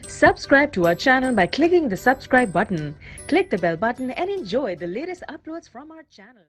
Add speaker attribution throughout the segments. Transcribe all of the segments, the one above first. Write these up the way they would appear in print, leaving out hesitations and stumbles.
Speaker 1: Subscribe to our channel by clicking the subscribe button. Click the bell button and enjoy the latest uploads from our channel.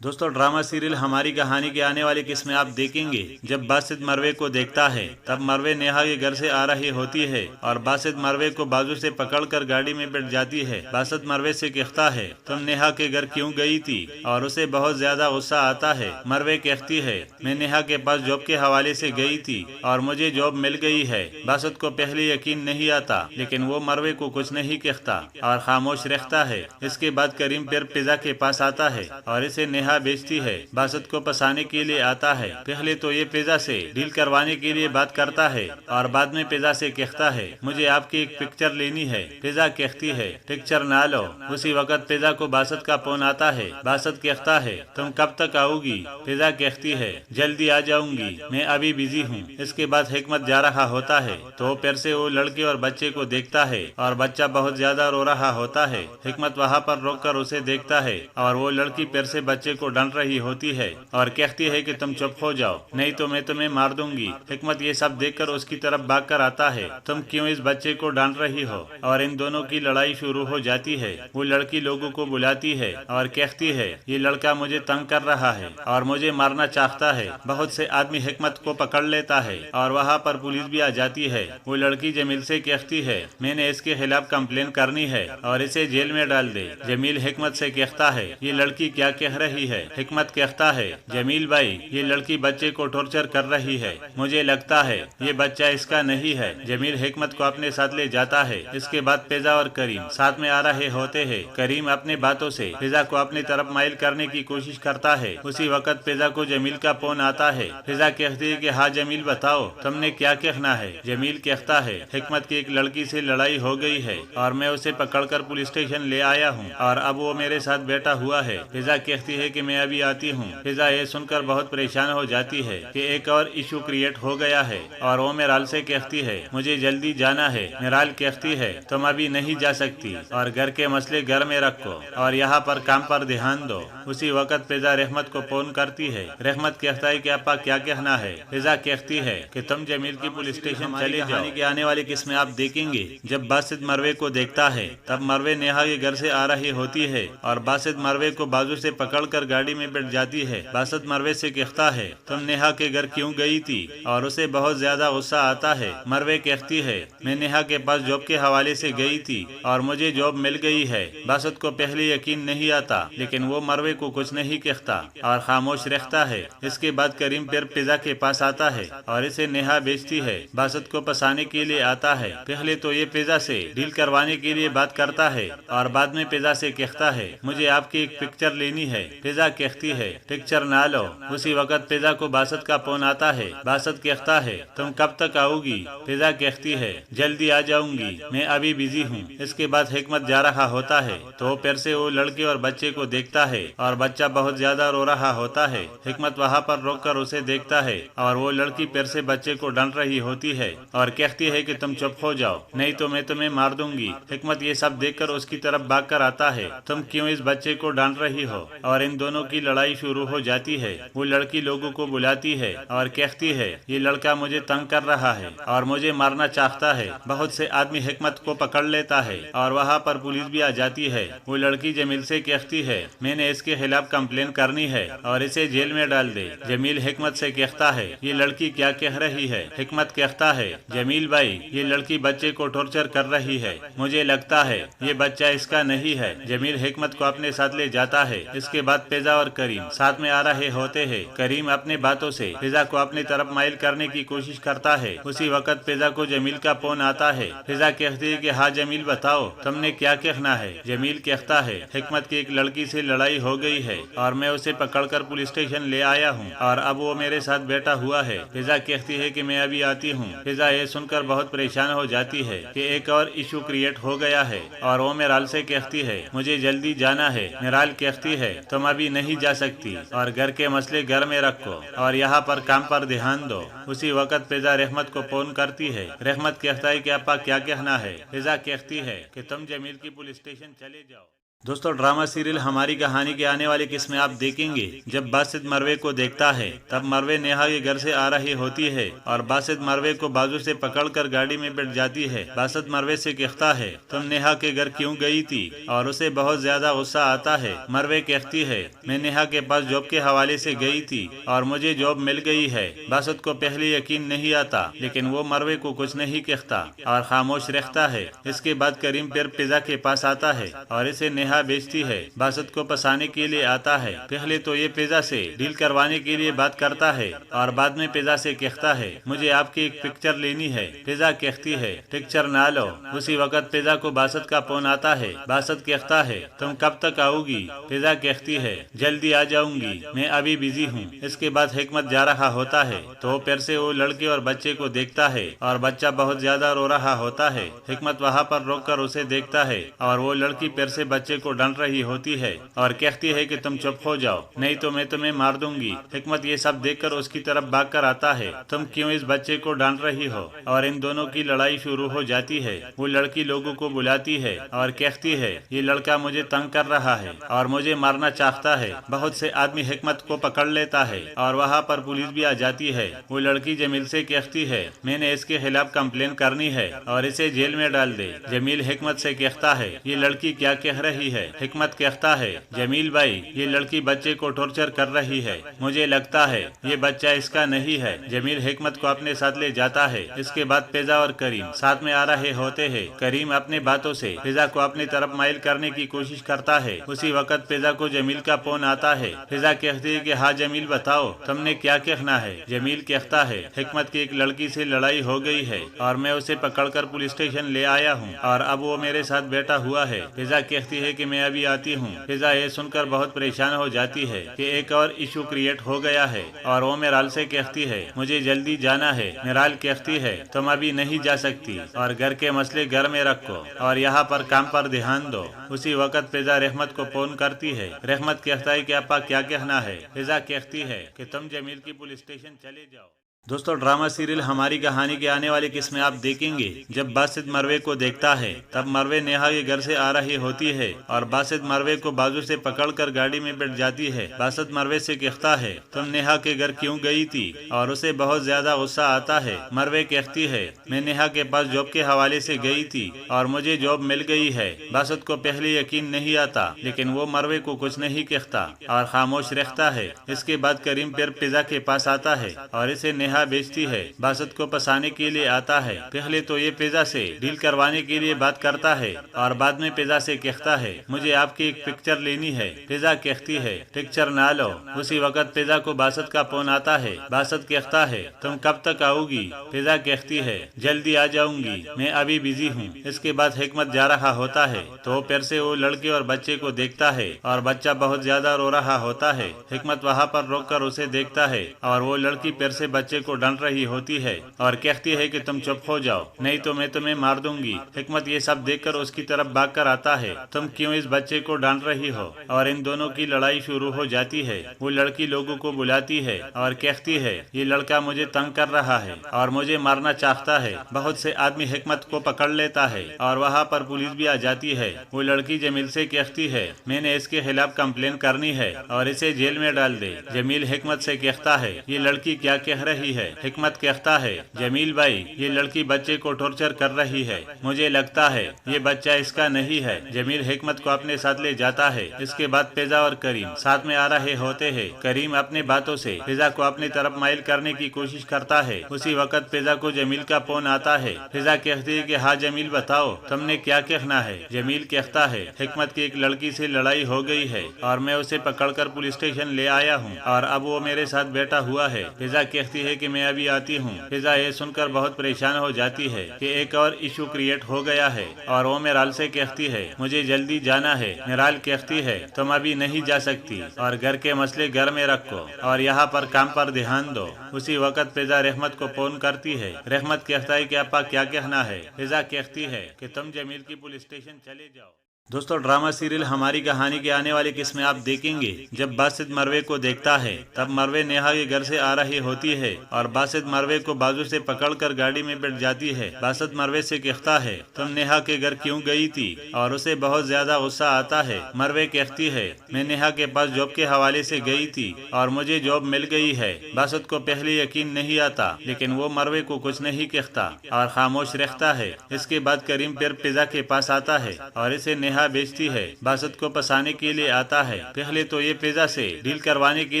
Speaker 2: دوستو drama serial ہماری کہانی کے آنے والی قسط میں آپ دیکھیں گے جب باسط مروے کو دیکھتا ہے تب مروے نیہا کے گھر سے آ رہی ہوتی ہے اور باسط مروے کو بازو سے پکڑ کر گاڑی میں بیٹھ جاتی ہے۔ باسط مروے سے کہتا ہے تم نیہا کے گھر کیوں گئی تھی اور اسے بہت زیادہ غصہ آتا ہے۔ مروے کہتی ہے میں نیہا کے پاس جاب کے حوالے سے گئی تھی اور مجھے جاب مل گئی ہے۔ باسط کو پہلے یقین نہیں آتا لیکن وہ مروے کو کچھ نہیں کہتا اور خاموش رہتا ہے۔ اس کے بعد کریم پھر پیزا کے پاس آتا ہے اور اسے نیہا بیچتی ہے۔ باسط کو پسانے کے لیے آتا ہے۔ پہلے تو یہ پیزا سے ڈیل کروانے کے لیے بات کرتا ہے اور بعد میں پیزا سے کہتا ہے مجھے آپ کی ایک پکچر لینی ہے۔ پیزا کہتی ہے پکچر نہ لو۔ اسی وقت پیزا کو باسط کا فون آتا ہے۔ باسط کہتا ہے تم کب تک آؤ گی؟ پیزا کہتی ہے جلدی آ جاؤں گی، میں ابھی بزی ہوں۔ اس کے بعد حکمت جا رہا ہوتا ہے تو پھر سے وہ لڑکے اور بچے کو دیکھتا ہے اور بچہ بہت زیادہ رو رہا ہوتا ہے۔ حکمت وہاں پر روک کر اسے دیکھتا ہے اور وہ لڑکی پھر سے بچے کو ڈانٹ رہی ہوتی ہے اور کہتی ہے کہ تم چپ ہو جاؤ نہیں تو میں تمہیں مار دوں گی۔ حکمت یہ سب دیکھ کر اس کی طرف بھاگ کر آتا ہے تم کیوں اس بچے کو ڈانٹ رہی ہو، اور ان دونوں کی لڑائی شروع ہو جاتی ہے۔ وہ لڑکی لوگوں کو بلاتی ہے اور کہتی ہے یہ لڑکا مجھے تنگ کر رہا ہے اور مجھے مارنا چاہتا ہے۔ بہت سے آدمی حکمت کو پکڑ لیتا ہے اور وہاں پر پولیس بھی آ جاتی ہے۔ وہ لڑکی جمیل سے کہتی ہے میں نے اس کے خلاف کمپلین کرنی ہے اور اسے جیل میں ڈال دے۔ جمیل حکمت سے کہتا ہے یہ لڑکی کیا کہہ رہی ہے؟ حکمت کہتا ہے جمیل بھائی یہ لڑکی بچے کو ٹارچر کر رہی ہے، مجھے لگتا ہے یہ بچہ اس کا نہیں ہے۔ جمیل حکمت کو اپنے ساتھ لے جاتا ہے۔ اس کے بعد پیزا اور کریم ساتھ میں آ رہے ہوتے ہیں۔ کریم اپنے باتوں سے پیزا کو اپنی طرف مائل کرنے کی کوشش کرتا ہے۔ اسی وقت پیزا کو جمیل کا فون آتا ہے۔ پیزا کہتی ہے کہ ہاں جمیل بتاؤ تم نے کیا کہنا ہے؟ جمیل کہتا ہے حکمت کی ایک لڑکی سے لڑائی ہو گئی ہے اور میں اسے پکڑ کر پولیس اسٹیشن لے آیا ہوں اور اب وہ میرے ساتھ بیٹھا ہوا ہے۔ پیزا کہتی ہے کہ میں ابھی آتی ہوں۔ پیزا یہ سن کر بہت پریشان ہو جاتی ہے کہ ایک اور ایشو کریٹ ہو گیا ہے اور وہ میرال سے کہتی ہے مجھے جلدی جانا ہے۔ میرال کہتی ہے تم ابھی نہیں جا سکتی اور گھر کے مسئلے گھر میں رکھو اور یہاں پر کام پر دھیان دو۔ اسی وقت پیزا رحمت کو فون کرتی ہے۔ رحمت کہتا ہے کہ آپا کیا کہنا ہے؟ پیزا کہتی ہے کہ تم جمیل کی پولیس اسٹیشن چلے جاؤ۔ کے آنے والی قسط میں آپ دیکھیں گے جب باسط مروے کو دیکھتا ہے تب مروے نیہا کے گھر سے آ رہی ہوتی ہے اور باسط مروے کو بازو سے پکڑ کر گاڑی میں بیٹھ جاتی ہے۔ باسط مروے سے کہتا ہے تم نیہا کے گھر کیوں گئی تھی اور اسے بہت زیادہ غصہ آتا ہے۔ مروے کہتی ہے میں نیہا کے پاس جاب کے حوالے سے گئی تھی اور مجھے جاب مل گئی ہے۔ باسط کو پہلے یقین نہیں آتا لیکن وہ مروے کو کچھ نہیں کہتا اور خاموش رہتا ہے۔ اس کے بعد کریم پھر پیزا کے پاس آتا ہے اور اسے نیہا بیچتی ہے۔ باسط کو پسانے کے لیے آتا ہے۔ پہلے تو یہ پیزا سے ڈیل کروانے کے لیے بات کرتا ہے اور بعد میں پیزا سے کہتا ہے مجھے آپ کی ایک پکچر لینی ہے۔ پیزا کہتی ہے پکچر نہ لو۔ اسی وقت پیزا کو باسط کا فون آتا ہے۔ باسط کہتا ہے تم کب تک آؤ گی؟ پیزا کہتی ہے جلدی آ جاؤں گی، میں ابھی بزی ہوں۔ اس کے بعد حکمت جا رہا ہوتا ہے تو پھر سے وہ لڑکے اور بچے کو دیکھتا ہے اور بچہ بہت زیادہ رو رہا ہوتا ہے۔ حکمت وہاں پر روک کر اسے دیکھتا ہے اور وہ لڑکی پھر سے بچے کو ڈانٹ رہی ہوتی ہے اور کہتی ہے کہ تم چپ ہو جاؤ نہیں تو میں تمہیں مار دوں گی۔ حکمت یہ سب دیکھ کر اس کی طرف بھاگ کر آتا ہے تم کیوں اس بچے کو ڈانٹ رہی ہو، اور ان دونوں کی لڑائی شروع ہو جاتی ہے۔ وہ لڑکی لوگوں کو بلاتی ہے اور کہتی ہے یہ لڑکا مجھے تنگ کر رہا ہے اور مجھے مارنا چاہتا ہے۔ بہت سے آدمی حکمت کو پکڑ لیتا ہے اور وہاں پر پولیس بھی آ جاتی ہے۔ وہ لڑکی جمیل سے کہتی ہے میں نے اس کے خلاف کمپلین کرنی ہے اور اسے جیل میں ڈال دے۔ جمیل حکمت سے کہتا ہے یہ لڑکی کیا کہہ رہی ہے؟ حکمت کہتا ہے جمیل بھائی یہ لڑکی بچے کو ٹارچر کر رہی ہے، مجھے لگتا ہے یہ بچہ اس کا نہیں ہے۔ جمیل حکمت کو اپنے ساتھ لے جاتا ہے۔ اس کے بعد پیزا اور کریم ساتھ میں آ رہے ہوتے ہیں۔ کریم اپنے باتوں سے پیزا کو اپنی طرف مائل کرنے کی کوشش کرتا ہے۔ اسی وقت پیزا کو جمیل کا فون آتا ہے۔ پیزا کہتی ہے کہ ہاں جمیل بتاؤ تم نے کیا کہنا ہے؟ جمیل کہتا ہے حکمت کی ایک لڑکی سے لڑائی ہو گئی ہے اور میں اسے پکڑ کر پولیس اسٹیشن لے آیا ہوں اور اب وہ میرے ساتھ بیٹھا ہوا ہے۔ پیزا کہتی ہے کہ میں ابھی آتی ہوں۔ پیزا یہ سن کر بہت پریشان ہو جاتی ہے کہ ایک اور ایشو کریٹ ہو گیا ہے اور وہ میرال سے کہتی ہے مجھے جلدی جانا ہے۔ میرال کہتی ہے تم ابھی نہیں جا سکتی اور گھر کے مسئلے گھر میں رکھو اور یہاں پر کام پر دھیان دو۔ اسی وقت پیزا رحمت کو فون کرتی ہے۔ رحمت کہتا ہے کہ آپا کیا کہنا ہے؟ پیزا کہتی ہے کہ تم جمیل کی پولیس اسٹیشن چلے جاؤ۔ دوستو ڈرامہ سیریل ہماری کہانی کے آنے والی قسمیں آپ دیکھیں گے جب باسط مروے کو دیکھتا ہے تب مروے نیہا کے گھر سے آ رہی ہوتی ہے اور باسط مروے کو بازو سے پکڑ کر گاڑی میں بیٹھ جاتی ہے۔ باسط مروے سے کہتا ہے تم نیہا کے گھر کیوں گئی تھی اور اسے بہت زیادہ غصہ آتا ہے۔ مروے کہتی ہے میں نیہا کے پاس جاب کے حوالے سے گئی تھی اور مجھے جاب مل گئی ہے۔ باسط کو پہلے یقین نہیں آتا لیکن وہ مروے کو کچھ نہیں کہتا اور خاموش رہتا ہے۔ اس کے بعد کریم پھر پیزا کے پاس آتا ہے اور اسے نیہا بیچتی ہے۔ باسط کو پسانے کے لیے آتا ہے۔ پہلے تو یہ پیزا سے ڈیل کروانے کے لیے بات کرتا ہے اور بعد میں پیزا سے کہتا ہے مجھے آپ کی ایک پکچر لینی ہے۔ پیزا کہتی ہے پکچر نہ لو۔ اسی وقت پیزا کو باسط کا فون آتا ہے۔ باسط کہتا ہے تم کب تک آؤ گی؟ پیزا کہتی ہے جلدی آ جاؤں گی، میں ابھی بزی ہوں۔ اس کے بعد حکمت جا رہا ہوتا ہے تو پھر سے وہ لڑکے اور بچے کو دیکھتا ہے اور بچہ بہت زیادہ رو رہا ہوتا ہے۔ حکمت وہاں پر روک کر اسے دیکھتا ہے اور وہ لڑکی پھر سے بچے کو ڈانٹ رہی ہوتی ہے اور کہتی ہے کہ تم چپ ہو جاؤ نہیں تو میں تمہیں مار دوں گی۔ حکمت یہ سب دیکھ کر اس کی طرف بھاگ کر آتا ہے تم کیوں اس بچے کو ڈانٹ رہی ہو، اور ان دونوں کی لڑائی شروع ہو جاتی ہے۔ وہ لڑکی لوگوں کو بلاتی ہے اور کہتی ہے یہ لڑکا مجھے تنگ کر رہا ہے اور مجھے مارنا چاہتا ہے۔ بہت سے آدمی حکمت کو پکڑ لیتا ہے اور وہاں پر پولیس بھی آ جاتی ہے۔ وہ لڑکی جمیل سے کہتی ہے میں نے اس کے خلاف کمپلین کرنی ہے اور اسے جیل میں ڈال دے۔ جمیل حکمت سے کہتا ہے یہ لڑکی کیا کہہ رہی ہے؟ حکمت کہتا ہے جمیل بھائی یہ لڑکی بچے کو ٹارچر کر رہی ہے، مجھے لگتا ہے یہ بچہ اس کا نہیں ہے۔ جمیل حکمت کو اپنے ساتھ لے جاتا ہے۔ اس کے بعد پیزا اور کریم ساتھ میں آ رہے ہوتے ہیں۔ کریم اپنے باتوں سے پیزا کو اپنی طرف مائل کرنے کی کوشش کرتا ہے۔ اسی وقت پیزا کو جمیل کا فون آتا ہے۔ پیزا کہتی ہے کہ ہاں جمیل بتاؤ تم نے کیا کہنا ہے؟ جمیل کہتا ہے حکمت کی ایک لڑکی سے لڑائی ہو گئی ہے اور میں اسے پکڑ کر پولیس اسٹیشن لے آیا ہوں اور اب وہ میرے ساتھ بیٹھا ہوا ہے۔ پیزا کہتی ہے کہ میں ابھی آتی ہوں۔ پیزا یہ سن کر بہت پریشان ہو جاتی ہے کہ ایک اور ایشو کریٹ ہو گیا ہے اور وہ میرال سے کہتی ہے مجھے جلدی جانا ہے۔ میرال کہتی ہے تم ابھی نہیں جا سکتی اور گھر کے مسئلے گھر میں رکھو اور یہاں پر کام پر دھیان دو۔ اسی وقت پیزا رحمت کو فون کرتی ہے۔ رحمت کہتا ہے کہ ابا کیا کہنا ہے؟ پیزا کہتی ہے کہ تم جمیل کی پولیس اسٹیشن چلے جاؤ۔ دوستو ڈرامہ سیریل ہماری کہانی کے آنے والی قسمیں آپ دیکھیں گے جب باسط مروے کو دیکھتا ہے تب مروے نیہا کے گھر سے آ رہی ہوتی ہے اور باسط مروے کو بازو سے پکڑ کر گاڑی میں بیٹھ جاتی ہے۔ باسط مروے سے کہتا ہے تم نیہا کے گھر کیوں گئی تھی اور اسے بہت زیادہ غصہ آتا ہے۔ مروے کہتی ہے میں نیہا کے پاس جاب کے حوالے سے گئی تھی اور مجھے جاب مل گئی ہے۔ باسط کو پہلے یقین نہیں آتا لیکن وہ مروے کو کچھ نہیں کہتا اور خاموش رہتا ہے۔ اس کے بعد کریم پھر پیزا کے پاس آتا ہے اور اسے نیہا بیچتی ہے۔ باسط کو پسانے کے لیے آتا ہے۔ پہلے تو یہ پیزا سے ڈیل کروانے کے لیے بات کرتا ہے اور بعد میں پیزا سے کہتا ہے مجھے آپ کی ایک پکچر لینی ہے۔ پیزا کہتی ہے پکچر نہ لو۔ اسی وقت پیزا کو باسط کا فون آتا ہے۔ باسط کہتا ہے تم کب تک آؤ گی؟ پیزا کہتی ہے جلدی آ جاؤں گی، میں ابھی بزی ہوں۔ اس کے بعد حکمت جا رہا ہوتا ہے تو پھر سے وہ لڑکے اور بچے کو دیکھتا ہے اور بچہ بہت زیادہ رو رہا ہوتا ہے۔ حکمت وہاں پر روک کر اسے دیکھتا ہے اور وہ لڑکی پھر سے بچے کو ڈانٹ رہی ہوتی ہے اور کہتی ہے کہ تم چپ ہو جاؤ نہیں تو میں تمہیں مار دوں گی۔ حکمت یہ سب دیکھ کر اس کی طرف بھاگ کر آتا ہے تم کیوں اس بچے کو ڈانٹ رہی ہو، اور ان دونوں کی لڑائی شروع ہو جاتی ہے۔ وہ لڑکی لوگوں کو بلاتی ہے اور کہتی ہے یہ لڑکا مجھے تنگ کر رہا ہے اور مجھے مارنا چاہتا ہے۔ بہت سے آدمی حکمت کو پکڑ لیتا ہے اور وہاں پر پولیس بھی آ جاتی ہے۔ وہ لڑکی جمیل سے کہتی ہے میں نے اس کے خلاف کمپلین کرنی ہے اور اسے جیل میں ڈال دے۔ جمیل حکمت سے کہتا ہے یہ لڑکی کیا کہہ رہی ہے؟ حکمت کہتا ہے جمیل بھائی یہ لڑکی بچے کو ٹارچر کر رہی ہے، مجھے لگتا ہے یہ بچہ اس کا نہیں ہے۔ جمیل حکمت کو اپنے ساتھ لے جاتا ہے۔ اس کے بعد پیزا اور کریم ساتھ میں آ رہے ہوتے ہیں۔ کریم اپنے باتوں سے پیزا کو اپنی طرف مائل کرنے کی کوشش کرتا ہے۔ اسی وقت پیزا کو جمیل کا فون آتا ہے۔ پیزا کہتی ہے کہ ہاں جمیل بتاؤ تم نے کیا کہنا ہے؟ جمیل کہتا ہے حکمت کی ایک لڑکی سے لڑائی ہو گئی ہے اور میں اسے پکڑ کر پولیس اسٹیشن لے آیا ہوں اور اب وہ میرے ساتھ بیٹھا ہوا ہے۔ پیزا کہتی ہے کہ میں ابھی آتی ہوں۔ پیزا یہ سن کر بہت پریشان ہو جاتی ہے کہ ایک اور ایشو کریٹ ہو گیا ہے اور وہ میرال سے کہتی ہے مجھے جلدی جانا ہے۔ میرال کہتی ہے تم ابھی نہیں جا سکتی اور گھر کے مسئلے گھر میں رکھو اور یہاں پر کام پر دھیان دو۔ اسی وقت پیزا رحمت کو فون کرتی ہے۔ رحمت کہتا ہے کہ ابا کیا کہنا ہے؟ پیزا کہتی ہے کہ تم جمیل کی پولیس اسٹیشن چلے جاؤ۔ دوستو ڈرامہ سیریل ہماری کہانی کے آنے والی قسم میں آپ دیکھیں گے جب باسط مروے کو دیکھتا ہے تب مروے نیہا کے گھر سے آ رہی ہوتی ہے اور باسط مروے کو بازو سے پکڑ کر گاڑی میں بیٹھ جاتی ہے۔ باسط مروے سے کہتا ہے تم نیہا کے گھر کیوں گئی تھی اور اسے بہت زیادہ غصہ آتا ہے۔ مروے کہتی ہے میں نیہا کے پاس جاب کے حوالے سے گئی تھی اور مجھے جاب مل گئی ہے۔ باسط کو پہلے یقین نہیں آتا لیکن وہ مروے کو کچھ نہیں کہتا اور خاموش رہتا ہے۔ اس کے بعد کریم پھر پیزا کے پاس آتا ہے اور اسے نیہا بیچتی ہے۔ باسط کو پسانے کے لیے آتا ہے۔ پہلے تو یہ پیزا سے ڈیل کروانے کے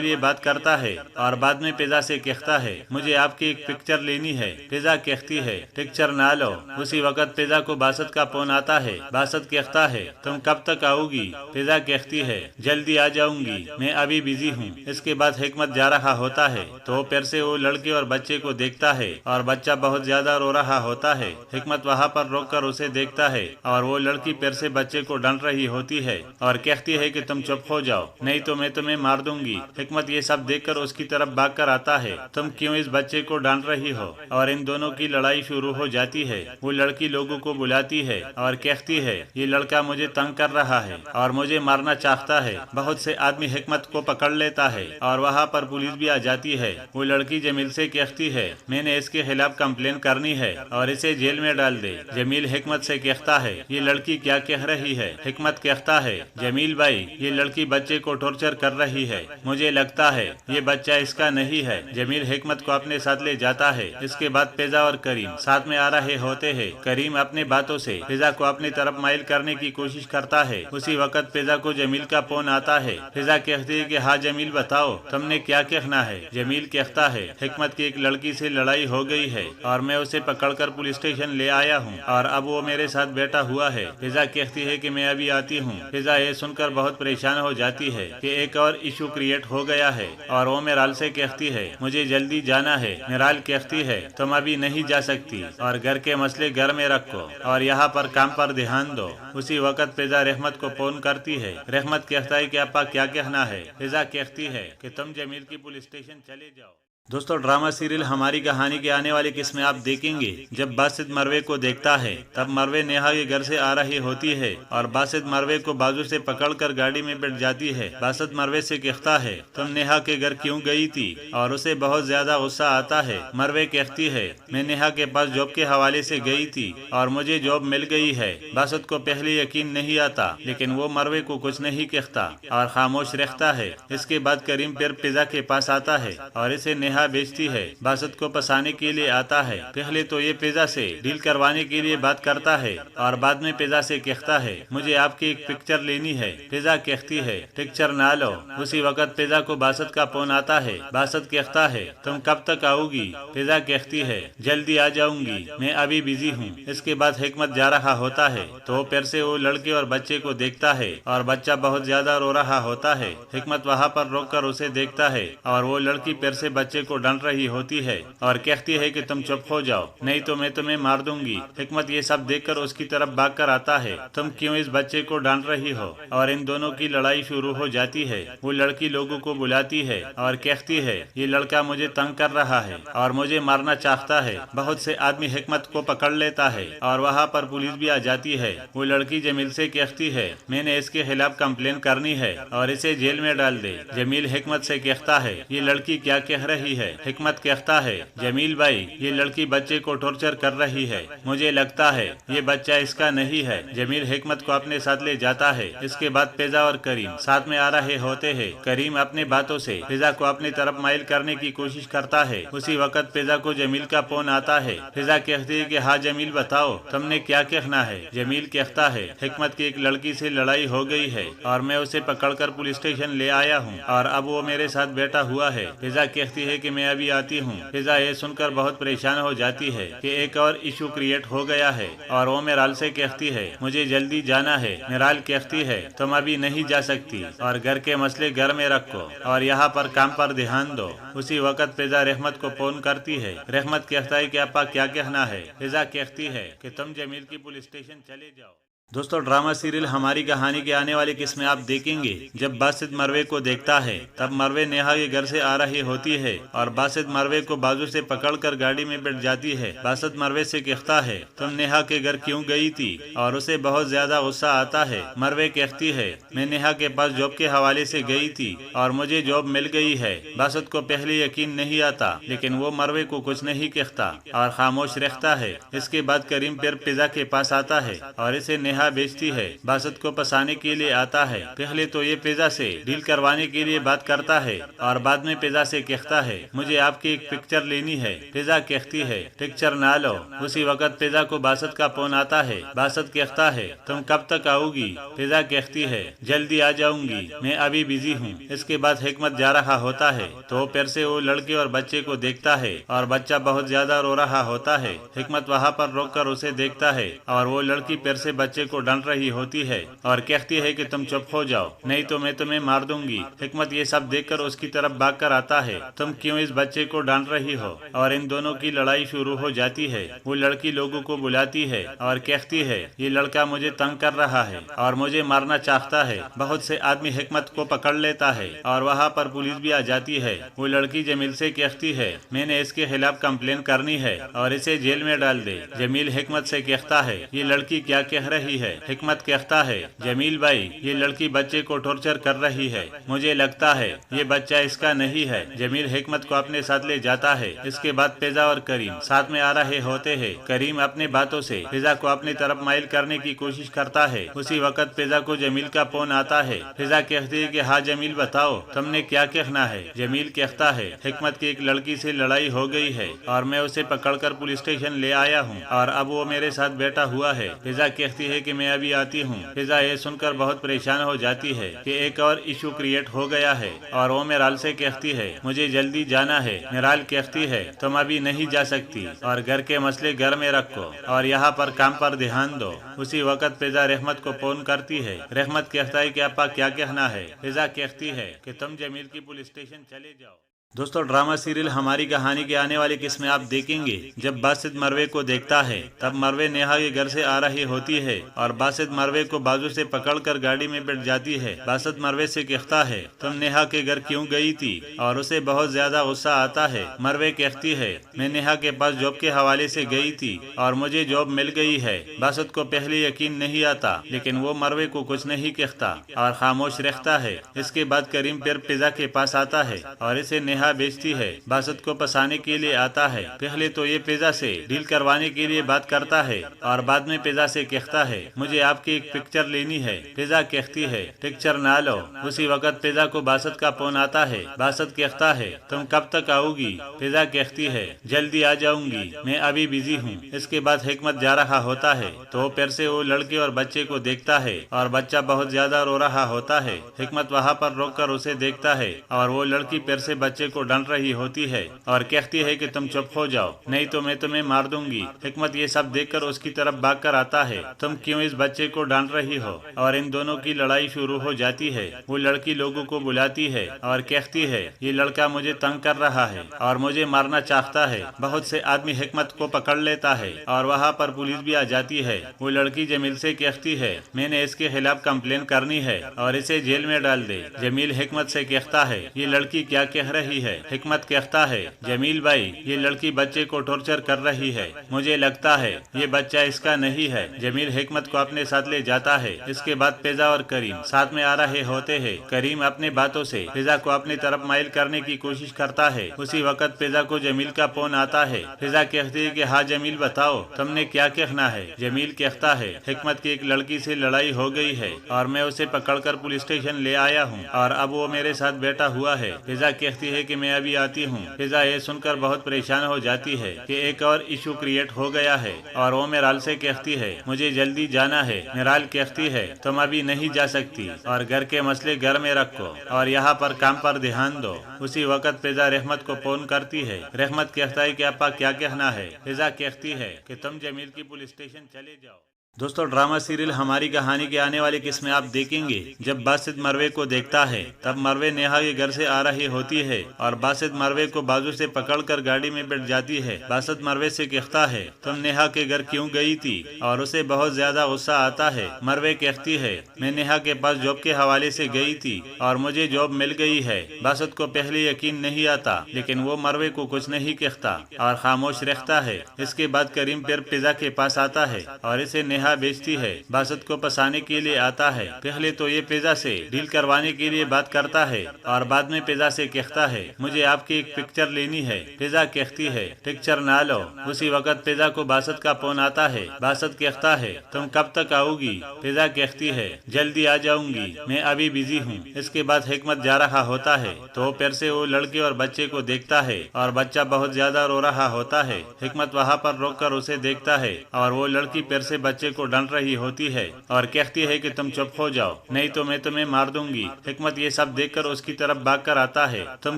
Speaker 2: لیے بات کرتا ہے اور بعد میں پیزا سے کہتا ہے مجھے آپ کی ایک پکچر لینی ہے۔ پیزا کہتی ہے پکچر نہ لو۔ اسی وقت پیزا کو باسط کا فون آتا ہے۔ باسط کہتا ہے تم کب تک آؤ گی؟ پیزا کہتی ہے جلدی آ جاؤں گی، میں ابھی بزی ہوں۔ اس کے بعد حکمت جا رہا ہوتا ہے تو پھر سے وہ لڑکے اور بچے کو دیکھتا ہے اور بچہ بہت زیادہ رو رہا ہوتا ہے۔ حکمت وہاں پر روک کر اسے دیکھتا ہے اور وہ لڑکی پھر سے بچے کو ڈانٹ رہی ہوتی ہے اور کہتی ہے کہ تم چپ ہو جاؤ نہیں تو میں تمہیں مار دوں گی۔ حکمت یہ سب دیکھ کر اس کی طرف بھاگ کر آتا ہے تم کیوں اس بچے کو ڈانٹ رہی ہو، اور ان دونوں کی لڑائی شروع ہو جاتی ہے۔ وہ لڑکی لوگوں کو بلاتی ہے اور کہتی ہے یہ لڑکا مجھے تنگ کر رہا ہے اور مجھے مارنا چاہتا ہے۔ بہت سے آدمی حکمت کو پکڑ لیتا ہے اور وہاں پر پولیس بھی آ جاتی ہے۔ وہ لڑکی جمیل سے کہتی ہے میں نے اس کے خلاف کمپلین کرنی ہے اور اسے جیل میں ڈال دے۔ جمیل حکمت سے کہتا ہے یہ لڑکی کیا کہہ رہی ہے؟ حکمت کہتا ہے جمیل بھائی یہ لڑکی بچے کو ٹارچر کر رہی ہے، مجھے لگتا ہے یہ بچہ اس کا نہیں ہے۔ جمیل حکمت کو اپنے ساتھ لے جاتا ہے۔ اس کے بعد پیزا اور کریم ساتھ میں آ رہے ہوتے ہیں۔ کریم اپنے باتوں سے پیزا کو اپنی طرف مائل کرنے کی کوشش کرتا ہے۔ اسی وقت پیزا کو جمیل کا فون آتا ہے۔ پیزا کہتی ہے کہ ہاں جمیل بتاؤ تم نے کیا کہنا ہے؟ جمیل کہتا ہے حکمت کی ایک لڑکی سے لڑائی ہو گئی ہے اور میں اسے پکڑ کر پولیس اسٹیشن لے آیا ہوں اور اب وہ میرے ساتھ بیٹھا ہوا ہے۔ پیزا کہتی ہے کہ میں ابھی آتی ہوں۔ پیزا یہ سن کر بہت پریشان ہو جاتی ہے کہ ایک اور ایشو کریٹ ہو گیا ہے اور وہ میرال سے کہتی ہے مجھے جلدی جانا ہے۔ میرال کہتی ہے تم ابھی نہیں جا سکتی اور گھر کے مسئلے گھر میں رکھو اور یہاں پر کام پر دھیان دو۔ اسی وقت پیزا رحمت کو فون کرتی ہے۔ رحمت کہتا ہے کہ ابا کیا کہنا ہے؟ پیزا کہتی ہے کہ تم جمیل کی پولیس اسٹیشن چلے جاؤ۔ دوستو ڈرامہ سیریل ہماری کہانی کے آنے والی قسم میں آپ دیکھیں گے جب باسط مروے کو دیکھتا ہے تب مروے نیہا کے گھر سے آ رہی ہوتی ہے اور باسط مروے کو بازو سے پکڑ کر گاڑی میں بیٹھ جاتی ہے۔ باسط مروے سے کہتا ہے تم نیہا کے گھر کیوں گئی تھی اور اسے بہت زیادہ غصہ آتا ہے۔ مروے کہتی ہے میں نیہا کے پاس جاب کے حوالے سے گئی تھی اور مجھے جاب مل گئی ہے۔ باسط کو پہلے یقین نہیں آتا لیکن وہ مروے کو کچھ نہیں کہتا اور خاموش رہتا ہے۔ اس کے بعد کریم پھر پیزا کے پاس آتا ہے اور اسے نیہا بیچتی ہے۔ باسط کو پسانے کے لیے آتا ہے۔ پہلے تو یہ پیزا سے ڈیل کروانے کے لیے بات کرتا ہے اور بعد میں پیزا سے کہتا ہے مجھے آپ کی ایک پکچر لینی ہے۔ پیزا کہتی ہے پکچر نہ لو۔ اسی وقت پیزا کو باسط کا فون آتا ہے۔ باسط کہتا ہے تم کب تک آؤ گی؟ پیزا کہتی ہے جلدی آ جاؤں گی، میں ابھی بزی ہوں۔ اس کے بعد حکمت جا رہا ہوتا ہے تو پھر سے وہ لڑکے اور بچے کو دیکھتا ہے اور بچہ بہت زیادہ رو رہا ہوتا ہے۔ حکمت وہاں پر روک کر اسے دیکھتا ہے اور وہ لڑکی پھر سے بچے کو ڈانٹ رہی ہوتی ہے اور کہتی ہے کہ تم چپ ہو جاؤ نہیں تو میں تمہیں مار دوں گی۔ حکمت یہ سب دیکھ کر اس کی طرف بھاگ کر آتا ہے تم کیوں اس بچے کو ڈانٹ رہی ہو، اور ان دونوں کی لڑائی شروع ہو جاتی ہے۔ وہ لڑکی لوگوں کو بلاتی ہے اور کہتی ہے یہ لڑکا مجھے تنگ کر رہا ہے اور مجھے مارنا چاہتا ہے۔ بہت سے آدمی حکمت کو پکڑ لیتا ہے اور وہاں پر پولیس بھی آ جاتی ہے۔ وہ لڑکی جمیل سے کہتی ہے میں نے اس کے خلاف کمپلین کرنی ہے اور اسے جیل میں ڈال دے۔ جمیل حکمت سے کہتا ہے یہ لڑکی کیا کہہ رہی ہے؟ حکمت کہتا ہے جمیل بھائی یہ لڑکی بچے کو ٹارچر کر رہی ہے، مجھے لگتا ہے یہ بچہ اس کا نہیں ہے۔ جمیل حکمت کو اپنے ساتھ لے جاتا ہے۔ اس کے بعد پیزا اور کریم ساتھ میں آ رہے ہوتے ہیں۔ کریم اپنے باتوں سے پیزا کو اپنی طرف مائل کرنے کی کوشش کرتا ہے۔ اسی وقت پیزا کو جمیل کا فون آتا ہے۔ پیزا کہتی ہے کہ ہاں جمیل بتاؤ تم نے کیا کہنا ہے؟ جمیل کہتا ہے حکمت کی ایک لڑکی سے لڑائی ہو گئی ہے اور میں اسے پکڑ کر پولیس اسٹیشن لے آیا ہوں اور اب وہ میرے ساتھ بیٹھا ہوا ہے۔ پیزا کہتی ہے کہ میں ابھی آتی ہوں۔ پیزا یہ سن کر بہت پریشان ہو جاتی ہے کہ ایک اور ایشو کریٹ ہو گیا ہے اور وہ میرال سے کہتی ہے مجھے جلدی جانا ہے۔ میرال کہتی ہے تم ابھی نہیں جا سکتی اور گھر کے مسئلے گھر میں رکھو اور یہاں پر کام پر دھیان دو۔ اسی وقت پیزا رحمت کو فون کرتی ہے۔ رحمت کہتا ہے کہ ابا کیا کہنا ہے؟ پیزا کہتی ہے کہ تم جمیل کی پولیس اسٹیشن چلے جاؤ۔ دوستو ڈرامہ سیریل ہماری کہانی کے آنے والی قسمیں آپ دیکھیں گے جب باسط مروے کو دیکھتا ہے تب مروے نیہا کے گھر سے آ رہی ہوتی ہے اور باسط مروے کو بازو سے پکڑ کر گاڑی میں بیٹھ جاتی ہے۔ باسط مروے سے کہتا ہے تم نیہا کے گھر کیوں گئی تھی اور اسے بہت زیادہ غصہ آتا ہے۔ مروے کہتی ہے میں نیہا کے پاس جاب کے حوالے سے گئی تھی اور مجھے جاب مل گئی ہے۔ باسط کو پہلے یقین نہیں آتا لیکن وہ مروے کو کچھ نہیں کہتا اور خاموش رہتا ہے۔ اس کے بعد کریم پھر پیزا کے پاس آتا ہے اور اسے نیہا بیچتی ہے۔ باسط کو پسانے کے لیے آتا ہے۔ پہلے تو یہ پیزا سے ڈیل کروانے کے لیے بات کرتا ہے اور بعد میں پیزا سے کہتا ہے مجھے آپ کی ایک پکچر لینی ہے۔ پیزا کہتی ہے پکچر نہ لو۔ اسی وقت پیزا کو باسط کا فون آتا ہے۔ باسط کہتا ہے تم کب تک آؤ گی؟ پیزا کہتی ہے جلدی آ جاؤں گی، میں ابھی بزی ہوں۔ اس کے بعد حکمت جا رہا ہوتا ہے تو پھر سے وہ لڑکے اور بچے کو دیکھتا ہے اور بچہ بہت زیادہ رو رہا ہوتا ہے۔ حکمت وہاں پر روک کر اسے دیکھتا ہے اور وہ لڑکی پھر سے بچے کو ڈانٹ رہی ہوتی ہے اور کہتی ہے کہ تم چپ ہو جاؤ نہیں تو میں تمہیں مار دوں گی۔ حکمت یہ سب دیکھ کر اس کی طرف بھاگ کر آتا ہے تم کیوں اس بچے کو ڈانٹ رہی ہو، اور ان دونوں کی لڑائی شروع ہو جاتی ہے۔ وہ لڑکی لوگوں کو بلاتی ہے اور کہتی ہے یہ لڑکا مجھے تنگ کر رہا ہے اور مجھے مارنا چاہتا ہے۔ بہت سے آدمی حکمت کو پکڑ لیتا ہے اور وہاں پر پولیس بھی آ جاتی ہے۔ وہ لڑکی جمیل سے کہتی ہے میں نے اس کے خلاف کمپلین کرنی ہے اور اسے جیل میں ڈال دے۔ جمیل حکمت سے کہتا ہے یہ لڑکی کیا کہہ رہی ہے؟ حکمت کہتا ہے جمیل بھائی یہ لڑکی بچے کو ٹارچر کر رہی ہے، مجھے لگتا ہے یہ بچہ اس کا نہیں ہے۔ جمیل حکمت کو اپنے ساتھ لے جاتا ہے۔ اس کے بعد پیزا اور کریم ساتھ میں آ رہے ہوتے ہیں۔ کریم اپنے باتوں سے پیزا کو اپنی طرف مائل کرنے کی کوشش کرتا ہے۔ اسی وقت پیزا کو جمیل کا فون آتا ہے۔ پیزا کہتی ہے کہ ہاں جمیل بتاؤ تم نے کیا کہنا ہے؟ جمیل کہتا ہے حکمت کی ایک لڑکی سے لڑائی ہو گئی ہے اور میں اسے پکڑ کر پولیس اسٹیشن لے آیا ہوں اور اب وہ میرے ساتھ بیٹھا ہوا ہے۔ پیزا کہتی ہے کہ میں ابھی آتی ہوں۔ پیزا یہ سن کر بہت پریشان ہو جاتی ہے کہ ایک اور ایشو کریٹ ہو گیا ہے اور وہ میرال سے کہتی ہے مجھے جلدی جانا ہے۔ میرال کہتی ہے تم ابھی نہیں جا سکتی اور گھر کے مسئلے گھر میں رکھو اور یہاں پر کام پر دھیان دو۔ اسی وقت پیزا رحمت کو فون کرتی ہے۔ رحمت کہتا ہے کہ آپا کیا کہنا ہے؟ پیزا کہتی ہے کہ تم جمیل کی پولیس اسٹیشن چلے جاؤ۔ دوستو ڈرامہ سیریل ہماری کہانی کے آنے والی قسمیں آپ دیکھیں گے جب باسط مروے کو دیکھتا ہے تب مروے نیہا کے گھر سے آ رہی ہوتی ہے اور باسط مروے کو بازو سے پکڑ کر گاڑی میں بیٹھ جاتی ہے۔ باسط مروے سے کہتا ہے تم نیہا کے گھر کیوں گئی تھی اور اسے بہت زیادہ غصہ آتا ہے۔ مروے کہتی ہے میں نیہا کے پاس جاب کے حوالے سے گئی تھی اور مجھے جاب مل گئی ہے۔ باسط کو پہلے یقین نہیں آتا لیکن وہ مروے کو کچھ نہیں کہتا اور خاموش رہتا ہے۔ اس کے بعد کریم پھر پیزا کے پاس آتا ہے اور اسے نیہا بیچتی ہے۔ باسط کو پسانے کے لیے آتا ہے۔ پہلے تو یہ پیزا سے ڈیل کروانے کے لیے بات کرتا ہے اور بعد میں پیزا سے کہتا ہے مجھے آپ کی ایک پکچر لینی ہے۔ پیزا کہتی ہے پکچر نہ لو۔ اسی وقت پیزا کو باسط کا فون آتا ہے۔ باسط کہتا ہے تم کب تک آؤ گی؟ پیزا کہتی ہے جلدی آ جاؤں گی، میں ابھی بزی ہوں۔ اس کے بعد حکمت جا رہا ہوتا ہے تو پھر سے وہ لڑکے اور بچے کو دیکھتا ہے اور بچہ بہت زیادہ رو رہا ہوتا ہے۔ حکمت وہاں پر روک کر اسے دیکھتا ہے اور وہ لڑکی پھر سے بچے کو ڈانٹ رہی ہوتی ہے اور کہتی ہے کہ تم چپ ہو جاؤ نہیں تو میں تمہیں مار دوں گی۔ حکمت یہ سب دیکھ کر اس کی طرف بھاگ کر آتا ہے تم کیوں اس بچے کو ڈانٹ رہی ہو، اور ان دونوں کی لڑائی شروع ہو جاتی ہے۔ وہ لڑکی لوگوں کو بلاتی ہے اور کہتی ہے یہ لڑکا مجھے تنگ کر رہا ہے اور مجھے مارنا چاہتا ہے۔ بہت سے آدمی حکمت کو پکڑ لیتا ہے اور وہاں پر پولیس بھی آ جاتی ہے۔ وہ لڑکی جمیل سے کہتی ہے میں نے اس کے خلاف کمپلین کرنی ہے اور اسے جیل میں ڈال دے۔ جمیل حکمت سے کہتا ہے یہ لڑکی کیا کہہ رہی ہے؟ حکمت کہتا ہے جمیل بھائی یہ لڑکی بچے کو ٹارچر کر رہی ہے، مجھے لگتا ہے یہ بچہ اس کا نہیں ہے۔ جمیل حکمت کو اپنے ساتھ لے جاتا ہے۔ اس کے بعد پیزا اور کریم ساتھ میں آ رہے ہوتے ہیں۔ کریم اپنے باتوں سے پیزا کو اپنی طرف مائل کرنے کی کوشش کرتا ہے۔ اسی وقت پیزا کو جمیل کا فون آتا ہے۔ پیزا کہتی ہے کہ ہاں جمیل بتاؤ تم نے کیا کہنا ہے؟ جمیل کہتا ہے حکمت کی ایک لڑکی سے لڑائی ہو گئی ہے اور میں اسے پکڑ کر پولیس اسٹیشن لے آیا ہوں اور اب وہ میرے ساتھ بیٹھا ہوا ہے۔ پیزا کہتی ہے کہ میں ابھی آتی ہوں۔ پیزا یہ سن کر بہت پریشان ہو جاتی ہے کہ ایک اور ایشو کریٹ ہو گیا ہے اور وہ میرال سے کہتی ہے مجھے جلدی جانا ہے۔ میرال کہتی ہے تم ابھی نہیں جا سکتی اور گھر کے مسئلے گھر میں رکھو اور یہاں پر کام پر دھیان دو۔ اسی وقت پیزا رحمت کو فون کرتی ہے۔ رحمت کہتا ہے کہ آپا کیا کہنا ہے؟ پیزا کہتی ہے کہ تم جمیل کی پولیس اسٹیشن چلے جاؤ۔ دوستو ڈرامہ سیریل ہماری کہانی کے آنے والی قسمیں آپ دیکھیں گے جب باسط مروے کو دیکھتا ہے تب مروے نیہا کے گھر سے آ رہی ہوتی ہے اور باسط مروے کو بازو سے پکڑ کر گاڑی میں بیٹھ جاتی ہے۔ باسط مروے سے کہتا ہے تم نیہا کے گھر کیوں گئی تھی اور اسے بہت زیادہ غصہ آتا ہے۔ مروے کہتی ہے میں نیہا کے پاس جاب کے حوالے سے گئی تھی اور مجھے جاب مل گئی ہے۔ باسط کو پہلے یقین نہیں آتا لیکن وہ مروے کو کچھ نہیں کہتا اور خاموش رہتا ہے۔ اس کے بعد کریم پھر پیزا کے پاس آتا ہے اور اسے نیہا بیچتی ہے۔ باسط کو پسانے کے لیے آتا ہے۔ پہلے تو یہ پیزا سے ڈیل کروانے کے لیے بات کرتا ہے اور بعد میں پیزا سے کہتا ہے مجھے آپ کی ایک پکچر لینی ہے۔ پیزا کہتی ہے پکچر نہ لو۔ اسی وقت پیزا کو باسط کا فون آتا ہے۔ باسط کہتا ہے تم کب تک آؤ گی؟ پیزا کہتی ہے جلدی آ جاؤں گی، میں ابھی بزی ہوں۔ اس کے بعد حکمت جا رہا ہوتا ہے تو پھر سے وہ لڑکے اور بچے کو دیکھتا ہے اور بچہ بہت زیادہ رو رہا ہوتا ہے۔ حکمت وہاں پر روک کر اسے دیکھتا ہے اور وہ لڑکی پھر سے بچے کو ڈانٹ رہی ہوتی ہے اور کہتی ہے کہ تم چپ ہو جاؤ نہیں تو میں تمہیں مار دوں گی۔ حکمت یہ سب دیکھ کر اس کی طرف بھاگ کر آتا ہے۔ تم